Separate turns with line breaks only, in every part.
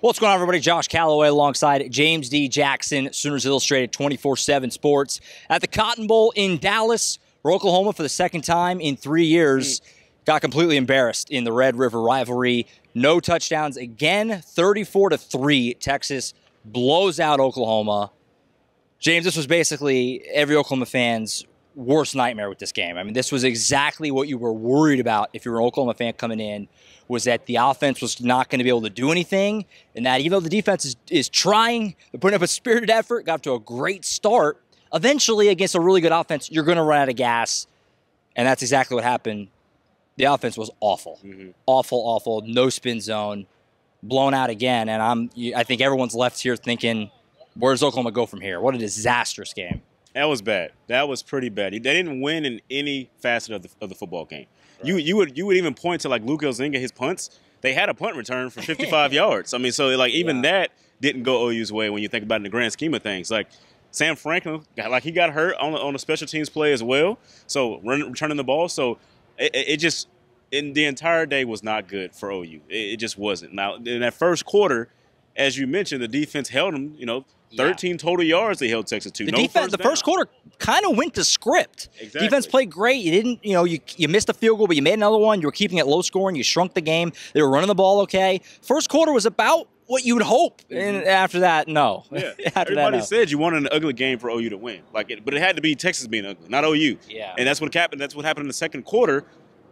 What's going on, everybody? Josh Callaway alongside James D. Jackson, Sooners Illustrated 24/7 Sports at the Cotton Bowl in Dallas, where Oklahoma, for the second time in 3 years, got completely embarrassed in the Red River Rivalry. No touchdowns again, 34-3. Texas blows out Oklahoma. James, this was basically every Oklahoma fan's worst nightmare with this game. I mean, this was exactly what you were worried about if you were an Oklahoma fan coming in, was that the offense was not going to be able to do anything, and that even though the defense is trying, they're putting up a spirited effort, got to a great start, eventually against a really good offense, you're going to run out of gas, and that's exactly what happened. The offense was awful. Awful, no spin zone, blown out again, and I think everyone's left here thinking, where does Oklahoma go from here? What a disastrous game.
That was bad. That was pretty bad. They didn't win in any facet of the football game. Right. You would even point to, like, Luke Elzinga, his punts. They had a punt return for 55 yards. I mean, so like even that didn't go OU's way when you think about it in the grand scheme of things. Like Sam Franklin, he got hurt on a special teams play as well. So returning the ball. So it just in the entire day was not good for OU. It just wasn't. Now in that first quarter, as you mentioned, the defense held them. 13 total yards they held Texas to.
The first quarter kind of went to script.
Exactly.
Defense played great. You didn't, you missed a field goal, but you made another one. You were keeping it low scoring. You shrunk the game. They were running the ball okay. First quarter was about what you would hope. And after that, no.
Yeah. Everybody said you wanted an ugly game for OU to win. But it had to be Texas being ugly, not OU.
Yeah.
And that's what happened. That's what happened in the second quarter.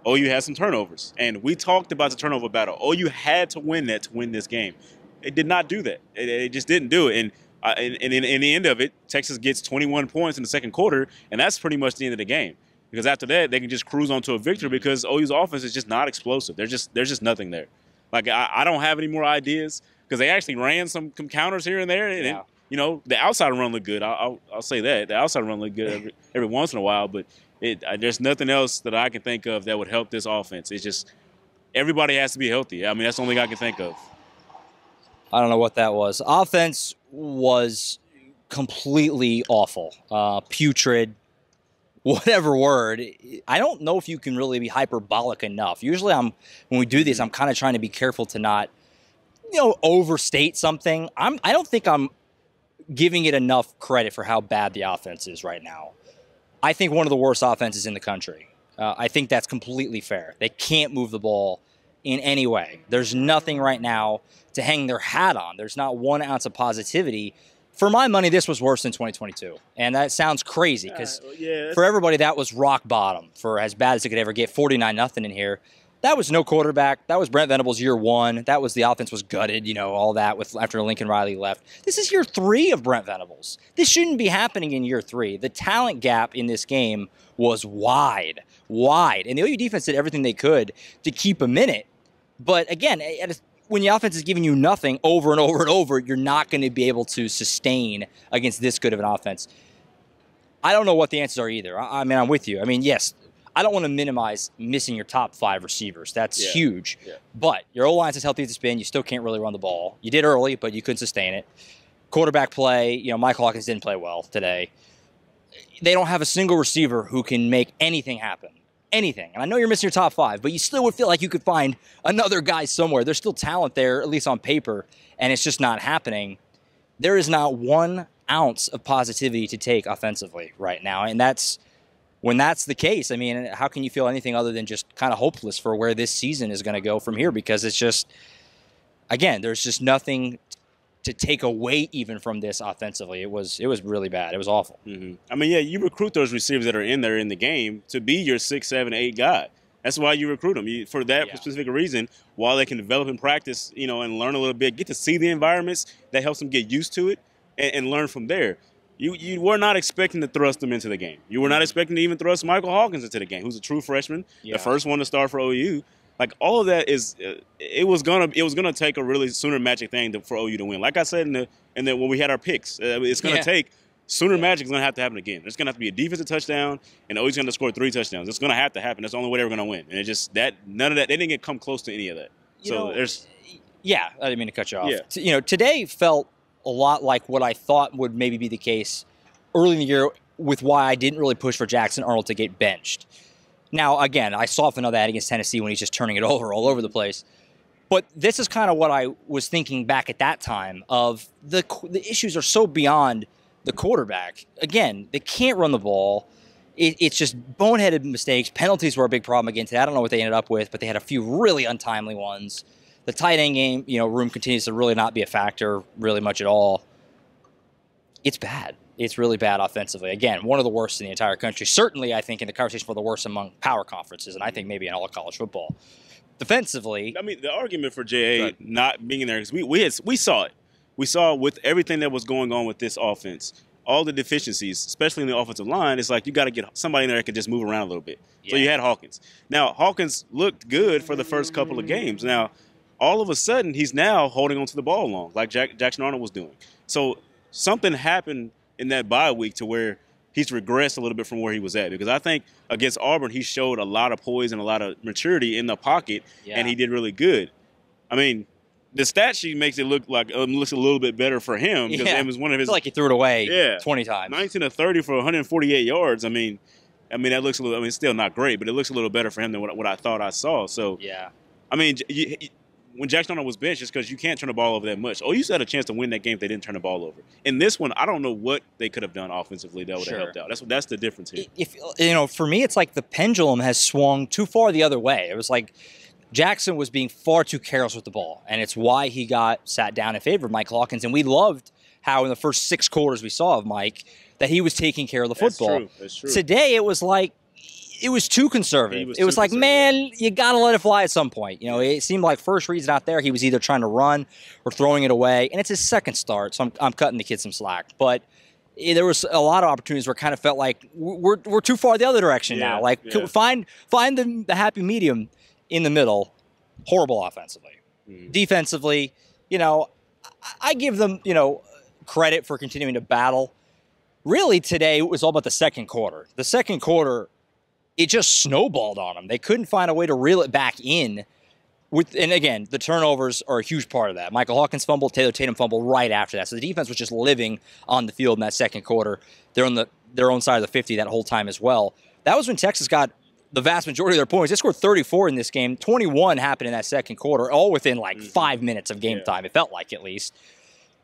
OU had some turnovers. And we talked about the turnover battle. OU had to win that to win this game. It did not do that. It just didn't do it. And in the end of it, Texas gets 21 points in the second quarter, and that's pretty much the end of the game. Because after that, they can just cruise on to a victory because OU's offense is just not explosive. There's just nothing there. Like, I don't have any more ideas because they actually ran some counters here and there. And, the outside run looked good. I'll say that. The outside run looked good every once in a while, but there's nothing else that I can think of that would help this offense. It's just everybody has to be healthy. I mean, that's the only thing I can think of.
I don't know what that was. Offense was completely awful, putrid, whatever word. I don't know if you can really be hyperbolic enough. Usually when we do this, I'm kind of trying to be careful to not, overstate something. I don't think I'm giving it enough credit for how bad the offense is right now. I think one of the worst offenses in the country. I think that's completely fair. They can't move the ball in any way. There's nothing right now to hang their hat on. There's not 1 ounce of positivity. For my money, this was worse than 2022. And that sounds crazy because for everybody, that was rock bottom for as bad as it could ever get. 49-0 in here. That was no quarterback. That was Brent Venables' year 1. That was the offense was gutted, all that after Lincoln Riley left. This is year 3 of Brent Venables. This shouldn't be happening in year 3. The talent gap in this game was wide. And the OU defense did everything they could to keep them in it. But again, when the offense is giving you nothing over and over and over, you're not going to be able to sustain against this good of an offense. I don't know what the answers are either. I mean, I'm with you. I mean, yes, I don't want to minimize missing your top 5 receivers. That's huge. Yeah. But your O-line's as healthy as it's been. You still can't really run the ball. You did early, but you couldn't sustain it. Quarterback play, Michael Hawkins didn't play well today. They don't have a single receiver who can make anything happen. Anything. And I know you're missing your top 5, but you still would feel like you could find another guy somewhere. There's still talent there, at least on paper, and it's just not happening. There is not 1 ounce of positivity to take offensively right now, and when that's the case, I mean, how can you feel anything other than just kind of hopeless for where this season is going to go from here? Because it's just, again, there's just nothing to take away even from this offensively. It was really bad. It was awful.
I mean, you recruit those receivers that are in there in the game to be your 6, 7, 8 guy. That's why you recruit them for that specific reason. While they can develop and practice, and learn a little bit, get to see the environments that helps them get used to it and learn from there. You were not expecting to thrust them into the game. You were not expecting to even thrust Michael Hawkins into the game, who's a true freshman, the first one to start for OU. Like, all of that is, it was gonna take a really Sooner Magic thing for OU to win. Like I said when we had our picks, it's gonna take Sooner Magic is gonna have to happen again. There's gonna have to be a defensive touchdown, and OU's gonna score 3 touchdowns. It's gonna have to happen. That's the only way they're gonna win. And it just none of that. They didn't come close to any of that. I
didn't mean to cut you off. Yeah. Today felt a lot like what I thought would maybe be the case early in the year with why I didn't really push for Jackson Arnold to get benched. Now, again, I softened on that against Tennessee when he's just turning it over all over the place. But this is kind of what I was thinking back at that time of the issues are so beyond the quarterback. Again, they can't run the ball. It's just boneheaded mistakes. Penalties were a big problem again today. I don't know what they ended up with, but they had a few really untimely ones. The tight end game, room continues to really not be a factor really much at all. It's bad. It's really bad offensively. Again, one of the worst in the entire country. Certainly, I think, in the conversation for the worst among power conferences, and I think maybe in all of college football. Defensively,
I mean, the argument for JA not being in there, because we saw it. We saw with everything that was going on with this offense, all the deficiencies, especially in the offensive line, it's like you got to get somebody in there that can just move around a little bit. Yeah. So you had Hawkins. Now, Hawkins looked good for the first couple of games. Now, all of a sudden, he's now holding onto the ball long, like Jackson Arnold was doing. So something happened in that bye week to where he's regressed a little bit from where he was at. Because I think against Auburn, he showed a lot of poise and a lot of maturity in the pocket, and he did really good. I mean, the stat sheet makes it look like looks a little bit better for him because it was one of his.
I feel like he threw it away 20 times.
19 of 30 for 148 yards. I mean, that looks a little. I mean, it's still not great, but it looks a little better for him than what I thought I saw. So I mean, when Jackson Arnold was benched, just because you can't turn the ball over that much. Oh, you still had a chance to win that game if they didn't turn the ball over. In this one, I don't know what they could have done offensively that would have helped out. That's the difference here.
If for me, it's like the pendulum has swung too far the other way. It was like Jackson was being far too careless with the ball, and it's why he got sat down in favor of Mike Hawkins. And we loved how in the first 6 quarters we saw of Mike that he was taking care of the football.
That's true.
Today, it was like it was too conservative. It was like, man, you got to let it fly at some point. It seemed like first reads out there, he was either trying to run or throwing it away. And it's his second start, so I'm cutting the kid some slack. But there was a lot of opportunities where it kind of felt like we're too far the other direction now. Like, find the happy medium in the middle. Horrible offensively. Defensively, I give them, credit for continuing to battle. Really, today, it was all about the second quarter. The second quarter, it just snowballed on them. They couldn't find a way to reel it back in. And again, the turnovers are a huge part of that. Michael Hawkins fumbled, Taylor Tatum fumbled right after that. So the defense was just living on the field in that second quarter. They're on their own side of the 50 that whole time as well. That was when Texas got the vast majority of their points. They scored 34 in this game. 21 happened in that second quarter, all within like 5 minutes of game time. It felt like, at least.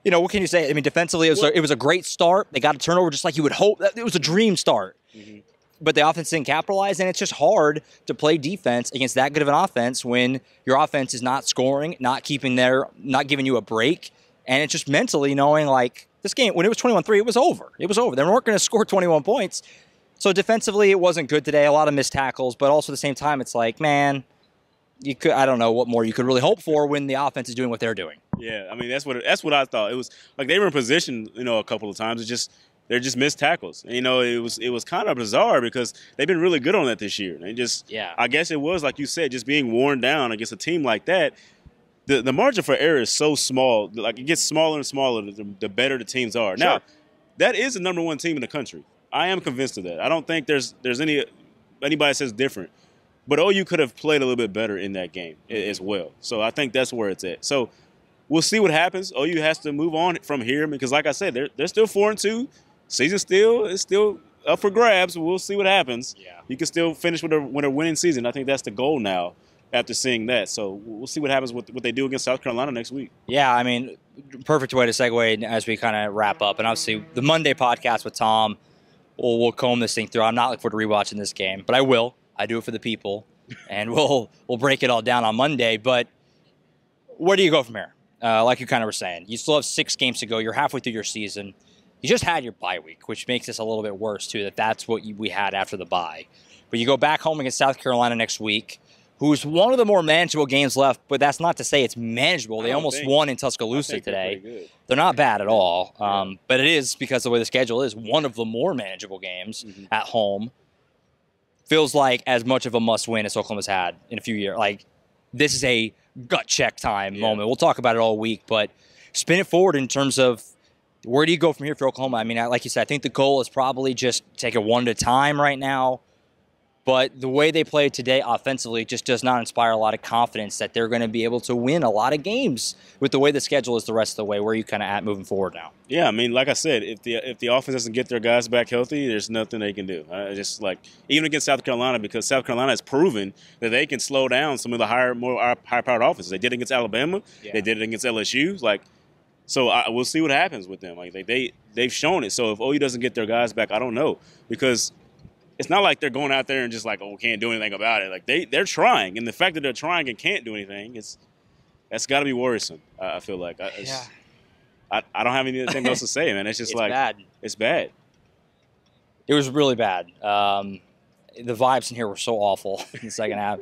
What can you say? I mean, defensively, it was a great start. They got a turnover just like you would hope. It was a dream start. But the offense didn't capitalize, and it's just hard to play defense against that good of an offense when your offense is not scoring, not giving you a break, and it's just mentally knowing, like, this game, when it was 21-3, it was over. It was over. They weren't going to score 21 points. So defensively, it wasn't good today. A lot of missed tackles, but also at the same time, it's like, man, I don't know what more you could really hope for when the offense is doing what they're doing.
Yeah, I mean, that's what I thought. It was like they were in position, a couple of times. They're just missed tackles. It was kind of bizarre because they've been really good on that this year. I guess it was, like you said, just being worn down against a team like that. The margin for error is so small. Like, it gets smaller and smaller the better the teams are. Sure. Now, that is the number 1 team in the country. I am convinced of that. I don't think there's anybody that says different. But OU could have played a little bit better in that game as well. So I think that's where it's at. So we'll see what happens. OU has to move on from here because, like I said, they're still 4-2. Season is still up for grabs. We'll see what happens. Yeah. You can still finish with a winning season. I think that's the goal now after seeing that. So we'll see what happens with what they do against South Carolina next week.
Yeah, I mean, perfect way to segue as we kind of wrap up. And obviously, the Monday podcast with Tom, we'll comb this thing through. I'm not looking forward to rewatching this game, but I will. I do it for the people, and we'll break it all down on Monday. But where do you go from here? Like you kind of were saying, you still have 6 games to go. You're halfway through your season. You just had your bye week, which makes this a little bit worse, too, that's what we had after the bye. But you go back home against South Carolina next week, who's one of the more manageable games left, but that's not to say it's manageable. They almost won in Tuscaloosa today. They're not bad at all, but it is, because the way the schedule is, one of the more manageable games at home. Feels like as much of a must-win as Oklahoma's had in a few years. Like, this is a gut-check time moment. We'll talk about it all week, but spin it forward in terms of where do you go from here for Oklahoma? I mean, like you said, I think the goal is probably just take it one at a time right now. But the way they played today offensively just does not inspire a lot of confidence that they're going to be able to win a lot of games with the way the schedule is the rest of the way. Where are you kind of at moving forward now?
Yeah, I mean, like I said, if the offense doesn't get their guys back healthy, there's nothing they can do. Just like even against South Carolina, because South Carolina has proven that they can slow down some of the higher-powered offenses. They did it against Alabama. Yeah. They did it against LSU. So we'll see what happens with them. They've shown it. So if OU doesn't get their guys back, I don't know, because it's not like they're going out there and just can't do anything about it. They're trying, and the fact that they're trying and can't do anything, that's got to be worrisome. I feel like. I don't have anything else to say, man. It's just
bad.
It's bad.
It was really bad. The vibes in here were so awful in the second half.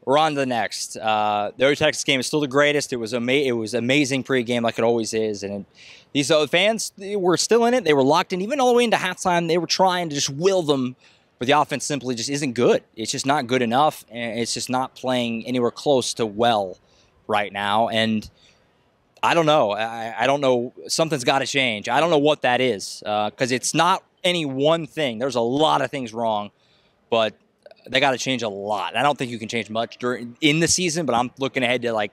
We're on to the next. The OU Texas game is still the greatest. It was amazing pregame, like it always is, and these fans were still in it. They were locked in, even all the way into halftime. They were trying to just will them, but the offense simply just isn't good. It's just not good enough, and it's just not playing anywhere close to well right now. And I don't know. I don't know. Something's got to change. I don't know what that is, because it's not any one thing. There's a lot of things wrong, but they got to change a lot. I don't think you can change much in the season, but I'm looking ahead to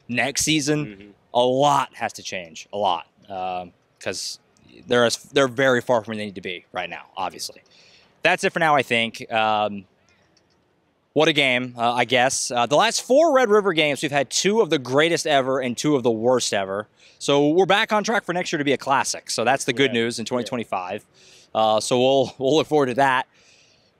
next season. Mm-hmm. A lot has to change, a lot, because they're very far from where they need to be right now. Obviously, that's it for now. I think. What a game, I guess. The last 4 Red River games, we've had 2 of the greatest ever and 2 of the worst ever. So we're back on track for next year to be a classic. So that's the good news in 2025. So we'll look forward to that.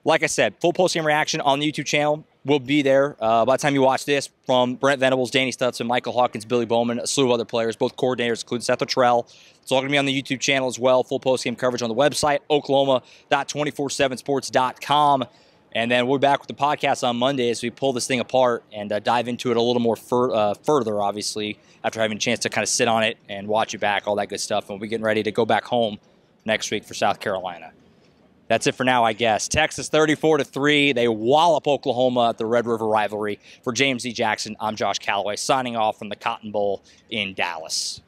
Like I said, full post-game reaction on the YouTube channel will be there by the time you watch this, from Brent Venables, Danny Stutson, Michael Hawkins, Billy Bowman, a slew of other players, both coordinators, including Seth Luttrell. It's all going to be on the YouTube channel as well. Full post-game coverage on the website, oklahoma.247sports.com. And then we'll be back with the podcast on Monday as we pull this thing apart and dive into it a little more further, obviously, after having a chance to kind of sit on it and watch it back, all that good stuff. And we'll be getting ready to go back home next week for South Carolina. That's it for now, I guess. Texas 34-3. They wallop Oklahoma at the Red River Rivalry. For James E. Jackson, I'm Josh Callaway, signing off from the Cotton Bowl in Dallas.